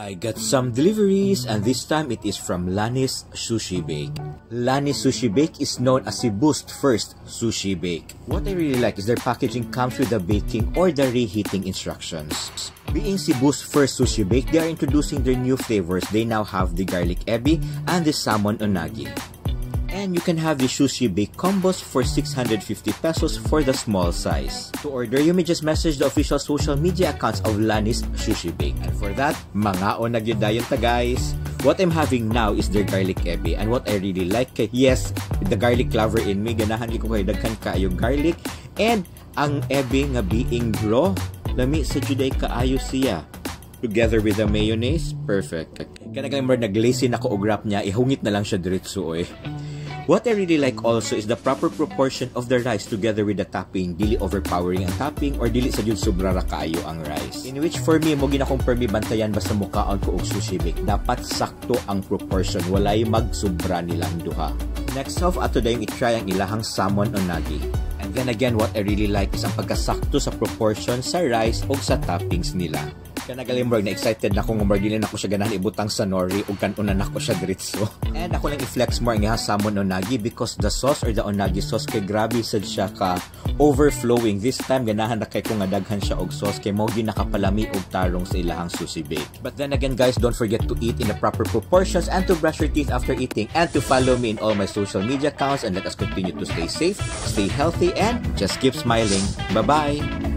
I got some deliveries, and this time it is from LANI'S Sushi Bake. LANI'S Sushi Bake is known as Cebu's first sushi bake. What I really like is their packaging comes with the baking or the reheating instructions. Being Cebu's first sushi bake, they are introducing their new flavors. They now have the garlic ebi and the salmon unagi. And you can have the sushi bake combos for 650 pesos for the small size. To order, you may just message the official social media accounts of LANI'S Sushi Bake. And for that, mangaon na gyud dayon ta guys. What I'm having now is their garlic ebi, and what I really like, yes, the garlic lover in me, ganahan ko kay daghan kaayo garlic, and ang ebi nga being raw, lami sa juday kaayo siya. Together with the mayonnaise, perfect. Kana galimor naglazy na ko og wrap niya, ihungit na lang siya diretso eh. What I really like also is the proper proportion of the rice together with the topping. Dili overpowering ang topping or dili sa jud sobra ra kaayo ang rice. In which for me, mo ginakumpare mi bantayan basta mukhaon ko og sushi bake. Dapat sakto ang proportion, walay magsobra nilang duha. Next off, ato dayong i-try ang ilahang salmon unagi. And then again, what I really like is ang pagkasakto sa proportion sa rice o sa toppings nila. Kanagalimborg na excited na akong umardilin ako siya ganahan ibutang sa nori o kanunan ako siya diretso. And ako lang i-flex more ang salmon unagi because the sauce or the unagi sauce kay grabe sad siya ka overflowing. This time ganahan na kay kung daghan siya og sauce kay mo gyud nakapalami og tarong sa ilahang sushi bake. But then again guys, don't forget to eat in the proper proportions and to brush your teeth after eating and to follow me in all my social media accounts, and let us continue to stay safe, stay healthy, and just keep smiling. Bye-bye!